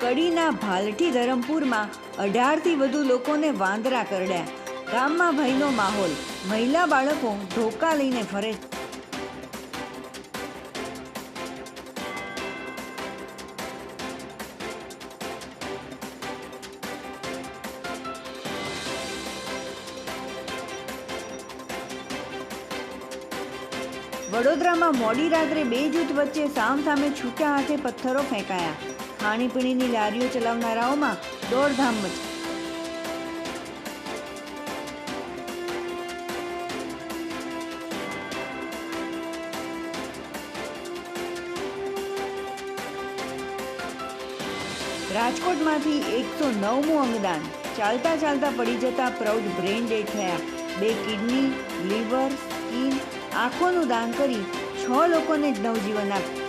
કડીના ભાલઠી ધરમપુરમાં 18થી વધુ લોકોને વાંદરા કરડ્યા. ગામમાં ભયનો માહોલ. મહિલા બાળકો ધોકા લઈને ફરે. વડોદરામાં મોડી રાત્રે 2 જૂથ વચ્ચે સામસામે છૂટા હાથે પથ્થરો ફેંકાયા. ખાણીપીણીની લારીઓ ચલાવનારાઓમાં દોડધામ મચી. રાજકોટમાંથી 109મું અંગદાન. ચાલતા ચાલતા પડી જતા પ્રૌઢ બ્રેન ડેડ થયા. 2 કિડની, લીવર, સ્કીન, આંખોનું દાન કરી 6 લોકોને નવજીવન આપ્યું.